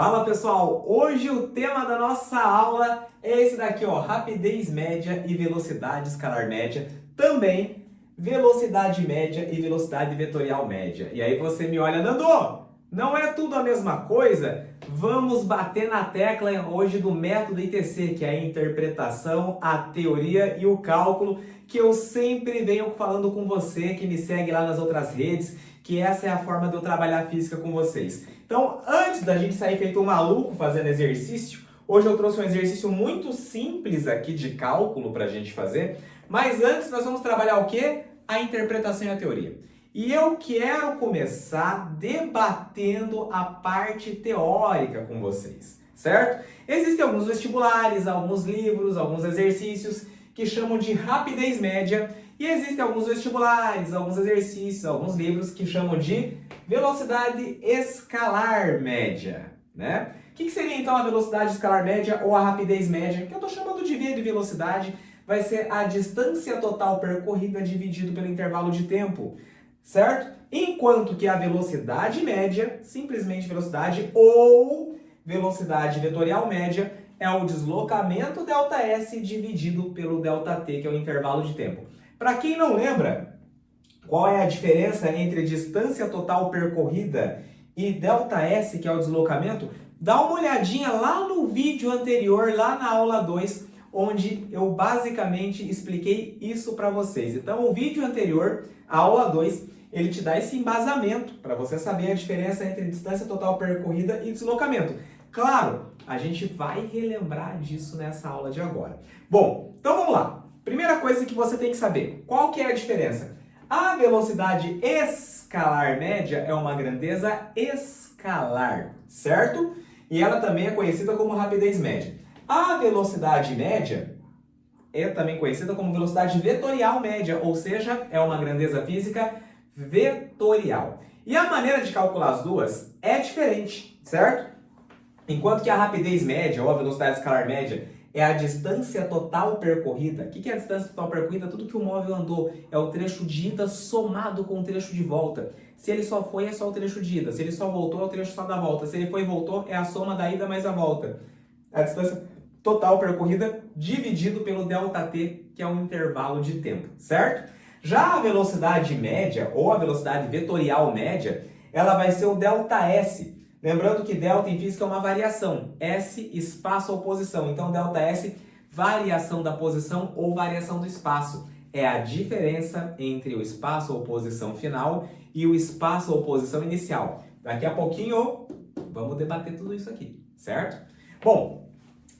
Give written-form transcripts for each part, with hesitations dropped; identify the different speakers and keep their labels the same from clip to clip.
Speaker 1: Fala pessoal, hoje o tema da nossa aula é esse daqui, ó, rapidez média e velocidade escalar média, também velocidade média e velocidade vetorial média. E aí você me olha, Nando, não é tudo a mesma coisa? Vamos bater na tecla hoje do método ITC, que é a interpretação, a teoria e o cálculo, que eu sempre venho falando com você, que me segue lá nas outras redes, que essa é a forma de eu trabalhar física com vocês. Então, antes da gente sair feito um maluco fazendo exercício, hoje eu trouxe um exercício muito simples aqui de cálculo para a gente fazer, mas antes nós vamos trabalhar o quê? A interpretação e a teoria. E eu quero começar debatendo a parte teórica com vocês, certo? Existem alguns vestibulares, alguns livros, alguns exercícios que chamam de rapidez média e existem alguns vestibulares, alguns exercícios, alguns livros que chamam de velocidade escalar média, né? O que seria então a velocidade escalar média ou a rapidez média? Que eu estou chamando de V de velocidade, vai ser a distância total percorrida dividido pelo intervalo de tempo, certo? Enquanto que a velocidade média, simplesmente velocidade ou velocidade vetorial média, é o deslocamento ΔS dividido pelo ΔT, que é o intervalo de tempo. Para quem não lembra, qual é a diferença entre distância total percorrida e ΔS, que é o deslocamento? Dá uma olhadinha lá no vídeo anterior, lá na aula 2, onde eu basicamente expliquei isso para vocês. Então, o vídeo anterior, a aula 2, ele te dá esse embasamento para você saber a diferença entre distância total percorrida e deslocamento. Claro, a gente vai relembrar disso nessa aula de agora. Bom, então vamos lá. Primeira coisa que você tem que saber, qual que é a diferença? A velocidade escalar média é uma grandeza escalar, certo? E ela também é conhecida como rapidez média. A velocidade média é também conhecida como velocidade vetorial média, ou seja, é uma grandeza física vetorial. E a maneira de calcular as duas é diferente, certo? Enquanto que a rapidez média ou a velocidade escalar média é a distância total percorrida. O que é a distância total percorrida? Tudo que o móvel andou é o trecho de ida somado com o trecho de volta. Se ele só foi, é só o trecho de ida. Se ele só voltou, é o trecho só da volta. Se ele foi e voltou, é a soma da ida mais a volta. A distância total percorrida dividido pelo ΔT, que é o intervalo de tempo, certo? Já a velocidade média, ou a velocidade vetorial média, ela vai ser o ΔS. Lembrando que delta em física é uma variação, S, espaço ou posição. Então, ΔS, variação da posição ou variação do espaço. É a diferença entre o espaço ou posição final e o espaço ou posição inicial. Daqui a pouquinho, vamos debater tudo isso aqui, certo? Bom,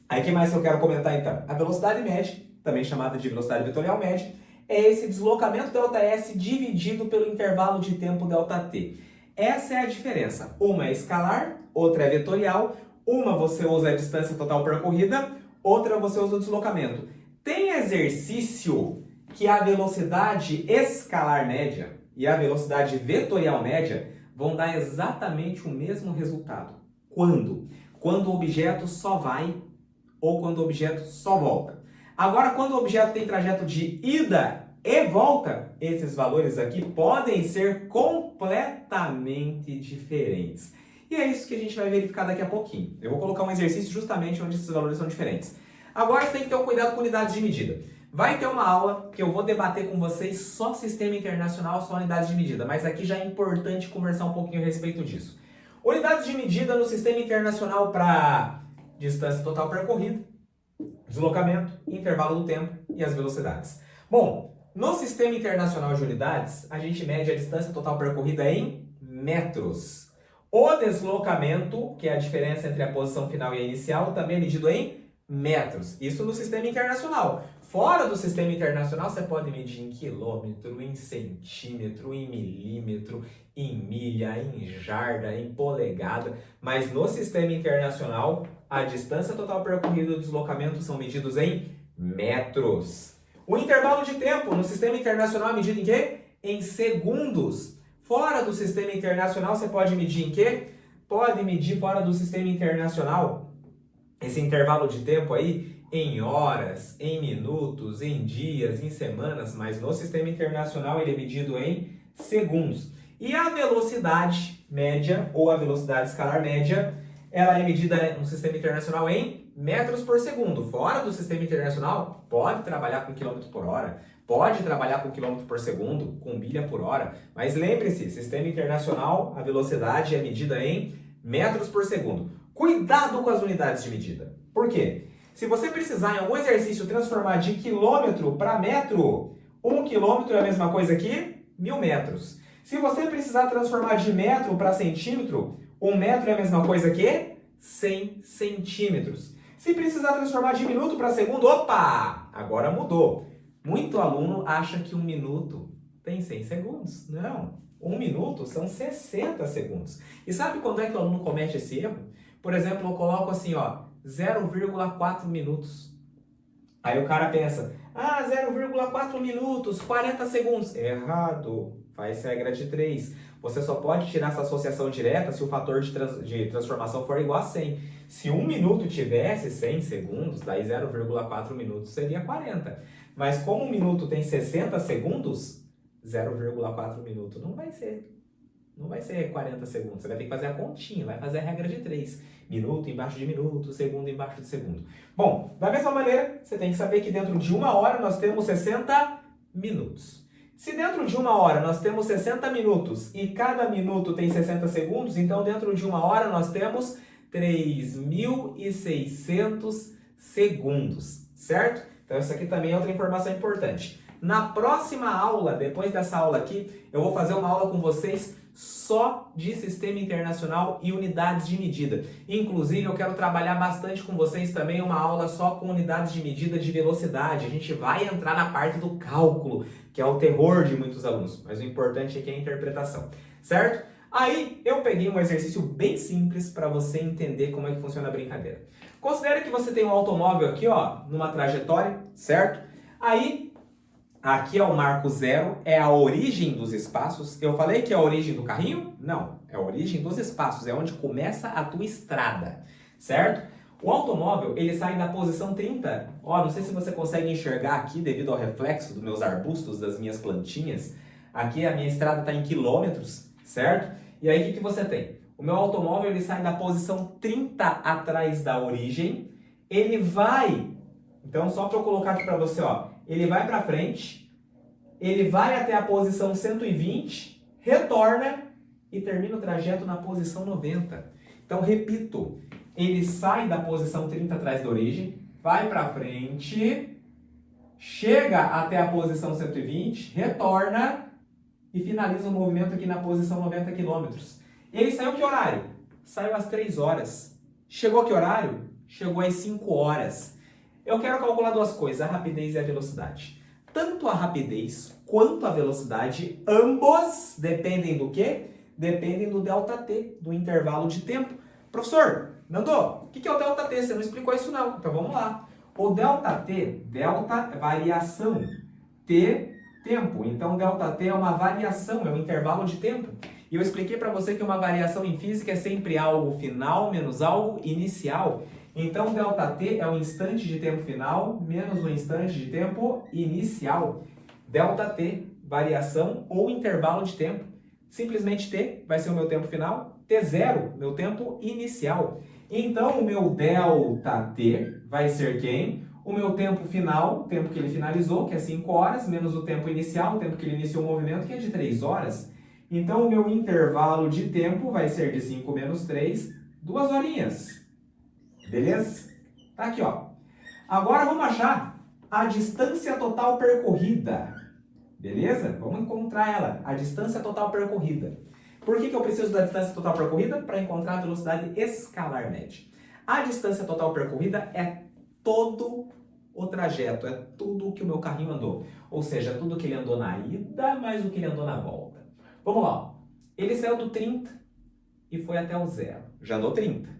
Speaker 1: aí o que mais eu quero comentar então? A velocidade média, também chamada de velocidade vetorial média, é esse deslocamento ΔS dividido pelo intervalo de tempo ΔT. Essa é a diferença. Uma é escalar, outra é vetorial. Uma você usa a distância total percorrida, outra você usa o deslocamento. Tem exercício que a velocidade escalar média e a velocidade vetorial média vão dar exatamente o mesmo resultado. Quando? Quando o objeto só vai ou quando o objeto só volta. Agora, quando o objeto tem trajeto de ida e volta, esses valores aqui podem ser completamente diferentes. E é isso que a gente vai verificar daqui a pouquinho. Eu vou colocar um exercício justamente onde esses valores são diferentes. Agora você tem que ter um cuidado com unidades de medida. Vai ter uma aula que eu vou debater com vocês só sistema internacional, só unidades de medida, mas aqui já é importante conversar um pouquinho a respeito disso. Unidades de medida no sistema internacional para distância total percorrida, deslocamento, intervalo do tempo e as velocidades. Bom, no sistema internacional de unidades, a gente mede a distância total percorrida em metros. O deslocamento, que é a diferença entre a posição final e a inicial, também é medido em metros. Isso no sistema internacional. Fora do sistema internacional, você pode medir em quilômetro, em centímetro, em milímetro, em milha, em jarda, em polegada. Mas no sistema internacional, a distância total percorrida e o deslocamento são medidos em metros. O intervalo de tempo no sistema internacional é medido em quê? Em segundos. Fora do sistema internacional, você pode medir em quê? Pode medir fora do sistema internacional esse intervalo de tempo aí em horas, em minutos, em dias, em semanas, mas no sistema internacional ele é medido em segundos. E a velocidade média, ou a velocidade escalar média, ela é medida no sistema internacional em metros por segundo. Fora do sistema internacional, pode trabalhar com quilômetro por hora, pode trabalhar com quilômetro por segundo, com milha por hora, mas lembre-se, sistema internacional, a velocidade é medida em metros por segundo. Cuidado com as unidades de medida. Por quê? Se você precisar em algum exercício transformar de quilômetro para metro, 1 quilômetro é a mesma coisa que 1000 metros. Se você precisar transformar de metro para centímetro, 1 metro é a mesma coisa que 100 centímetros. Se precisar transformar de minuto para segundo, opa, agora mudou. Muito aluno acha que 1 minuto tem 100 segundos. Não, 1 minuto são 60 segundos. E sabe quando é que o aluno comete esse erro? Por exemplo, eu coloco assim, ó, 0,4 minutos. Aí o cara pensa, 0,4 minutos, 40 segundos. Errado, faz regra de 3. Você só pode tirar essa associação direta se o fator de transformação for igual a 100. Se 1 minuto tivesse 100 segundos, daí 0,4 minutos seria 40. Mas como 1 minuto tem 60 segundos, 0,4 minuto não vai ser 40 segundos. Você vai ter que fazer a continha, vai fazer a regra de 3. Minuto embaixo de minuto, segundo embaixo de segundo. Bom, da mesma maneira, você tem que saber que dentro de 1 hora nós temos 60 minutos. Se dentro de 1 hora nós temos 60 minutos e cada minuto tem 60 segundos, então dentro de 1 hora nós temos 3.600 segundos, certo? Então isso aqui também é outra informação importante. Na próxima aula, depois dessa aula aqui, eu vou fazer uma aula com vocês só de sistema internacional e unidades de medida. Inclusive, eu quero trabalhar bastante com vocês também uma aula só com unidades de medida de velocidade. A gente vai entrar na parte do cálculo, que é o terror de muitos alunos, mas o importante aqui é a interpretação, certo? Aí, eu peguei um exercício bem simples para você entender como é que funciona a brincadeira. Considere que você tem um automóvel aqui, ó, numa trajetória, certo? Aí, aqui é o marco zero, é a origem dos espaços. Eu falei que é a origem do carrinho? Não, é a origem dos espaços, é onde começa a tua estrada, certo? O automóvel, ele sai da posição 30. Ó, não sei se você consegue enxergar aqui devido ao reflexo dos meus arbustos, das minhas plantinhas. Aqui a minha estrada está em quilômetros, certo? E aí o que você tem? O meu automóvel, ele sai da posição 30 atrás da origem. Ele vai, então só para eu colocar aqui para você, ó. Ele vai para frente, ele vai até a posição 120, retorna e termina o trajeto na posição 90. Então, repito, ele sai da posição 30 atrás da origem, vai para frente, chega até a posição 120, retorna e finaliza o movimento aqui na posição 90 km. Ele saiu que horário? Saiu às 3 horas. Chegou que horário? Chegou às 5 horas. Eu quero calcular duas coisas, a rapidez e a velocidade. Tanto a rapidez quanto a velocidade, ambos dependem do quê? Dependem do ΔT, do intervalo de tempo. Professor, Nando, o que é o ΔT? Você não explicou isso não. Então vamos lá. O ΔT, delta é variação, T, tempo. Então ΔT é uma variação, é um intervalo de tempo. E eu expliquei para você que uma variação em física é sempre algo final menos algo inicial. Então, ΔT é o instante de tempo final menos o instante de tempo inicial. ΔT, variação ou intervalo de tempo. Simplesmente T vai ser o meu tempo final, T0, meu tempo inicial. Então, o meu ΔT vai ser quem? O meu tempo final, o tempo que ele finalizou, que é 5 horas, menos o tempo inicial, o tempo que ele iniciou o movimento, que é de 3 horas. Então, o meu intervalo de tempo vai ser de 5 menos 3, 2 horinhas. Beleza? Tá aqui, ó. Agora vamos achar a distância total percorrida. Beleza? Vamos encontrar ela, a distância total percorrida. Por que eu preciso da distância total percorrida? Para encontrar a velocidade escalar média. A distância total percorrida é todo o trajeto, é tudo o que o meu carrinho andou. Ou seja, tudo que ele andou na ida, mais o que ele andou na volta. Vamos lá. Ó. Ele saiu do 30 e foi até o 0. Já andou 30.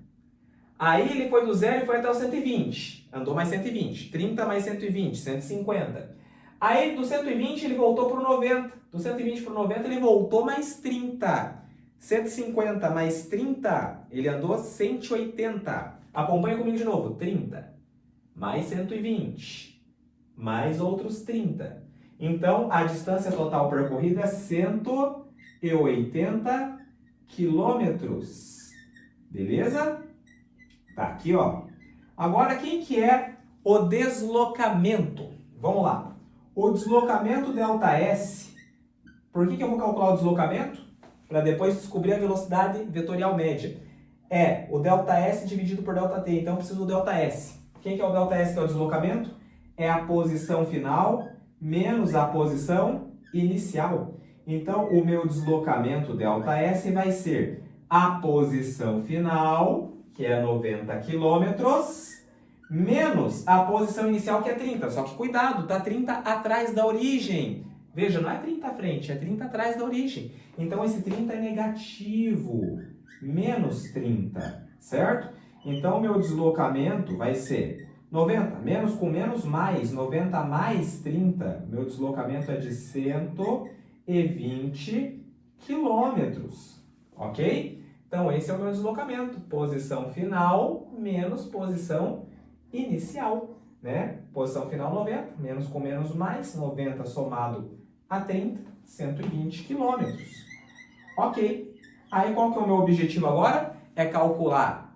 Speaker 1: Aí ele foi do 0 e foi até o 120. Andou mais 120. 30 mais 120, 150. Aí do 120 ele voltou para o 90. Do 120 para o 90 ele voltou mais 30. 150 mais 30, ele andou 180. Acompanha comigo de novo. 30 mais 120 mais outros 30. Então a distância total percorrida é 180 quilômetros. Beleza? Tá aqui, ó. Agora, quem que é o deslocamento? Vamos lá. O deslocamento ΔS, por que eu vou calcular o deslocamento? Para depois descobrir a velocidade vetorial média. É o ΔS dividido por ΔT, então eu preciso do ΔS. Quem que é o ΔS, que é o deslocamento? É a posição final menos a posição inicial. Então, o meu deslocamento ΔS vai ser a posição final, que é 90 quilômetros, menos a posição inicial, que é 30. Só que cuidado, tá 30 atrás da origem. Veja, não é 30 à frente, é 30 atrás da origem. Então, esse 30 é negativo, menos 30, certo? Então, o meu deslocamento vai ser 90, menos com menos mais, 90 mais 30. Meu deslocamento é de 120 quilômetros, ok? Então, esse é o meu deslocamento. Posição final menos posição inicial, né? Posição final 90, menos com menos mais, 90 somado a 30, 120 quilômetros. Ok. Aí, qual que é o meu objetivo agora? É calcular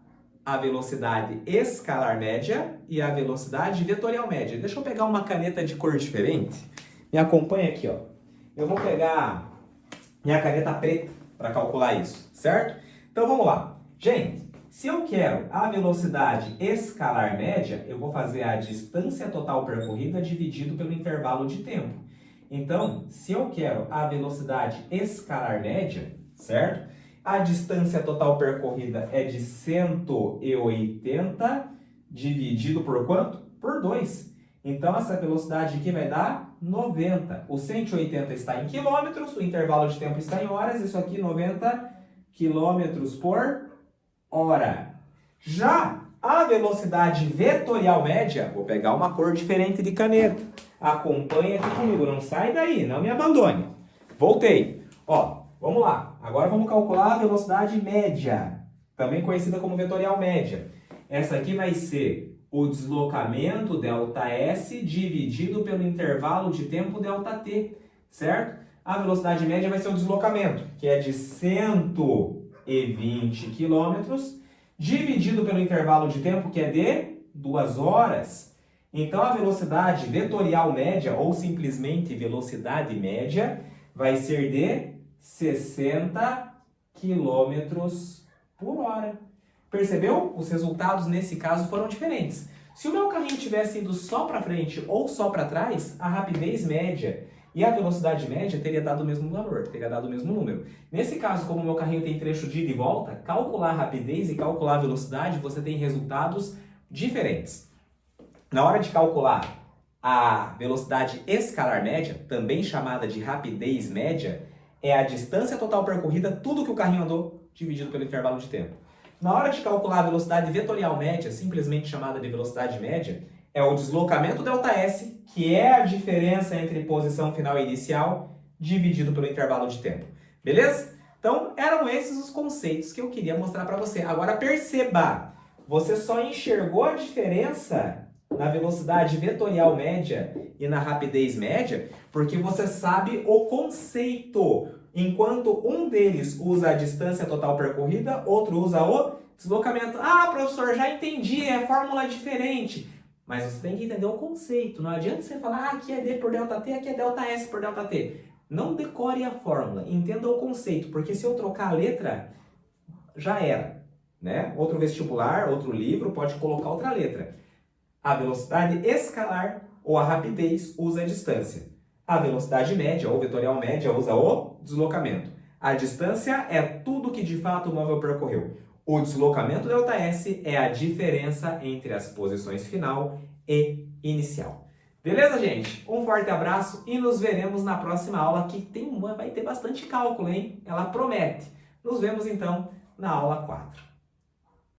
Speaker 1: a velocidade escalar média e a velocidade vetorial média. Deixa eu pegar uma caneta de cor diferente. Me acompanha aqui, ó. Eu vou pegar minha caneta preta para calcular isso, certo? Então, vamos lá. Gente, se eu quero a velocidade escalar média, eu vou fazer a distância total percorrida dividido pelo intervalo de tempo. Então, se eu quero a velocidade escalar média, certo? A distância total percorrida é de 180 dividido por quanto? Por 2. Então, essa velocidade aqui vai dar 90. O 180 está em quilômetros, o intervalo de tempo está em horas, isso aqui 90 quilômetros por hora. Já a velocidade vetorial média, vou pegar uma cor diferente de caneta. Acompanha aqui comigo, não sai daí, não me abandone. Voltei. Ó, vamos lá. Agora vamos calcular a velocidade média, também conhecida como vetorial média. Essa aqui vai ser o deslocamento ΔS dividido pelo intervalo de tempo ΔT, certo? A velocidade média vai ser o deslocamento, que é de 120 quilômetros, dividido pelo intervalo de tempo, que é de 2 horas. Então, a velocidade vetorial média, ou simplesmente velocidade média, vai ser de 60 km por hora. Percebeu? Os resultados nesse caso foram diferentes. Se o meu carrinho tivesse indo só para frente ou só para trás, a rapidez média e a velocidade média teria dado o mesmo valor, teria dado o mesmo número. Nesse caso, como o meu carrinho tem trecho de ida e volta, calcular a rapidez e calcular a velocidade, você tem resultados diferentes. Na hora de calcular a velocidade escalar média, também chamada de rapidez média, é a distância total percorrida, tudo que o carrinho andou, dividido pelo intervalo de tempo. Na hora de calcular a velocidade vetorial média, simplesmente chamada de velocidade média, é o deslocamento ΔS, que é a diferença entre posição final e inicial, dividido pelo intervalo de tempo. Beleza? Então, eram esses os conceitos que eu queria mostrar para você. Agora, perceba, você só enxergou a diferença na velocidade vetorial média e na rapidez média porque você sabe o conceito. Enquanto um deles usa a distância total percorrida, outro usa o deslocamento. Ah, professor, já entendi, é fórmula diferente. Mas você tem que entender o conceito. Não adianta você falar, aqui é D por ΔT, aqui é ΔS por ΔT. Não decore a fórmula, entenda o conceito, porque se eu trocar a letra, já era, né? Outro vestibular, outro livro, pode colocar outra letra. A velocidade escalar ou a rapidez usa a distância. A velocidade média ou vetorial média usa o deslocamento. A distância é tudo que de fato o móvel percorreu. O deslocamento ΔS é a diferença entre as posições final e inicial. Beleza, gente? Um forte abraço e nos veremos na próxima aula que vai ter bastante cálculo, hein? Ela promete. Nos vemos então na aula 4.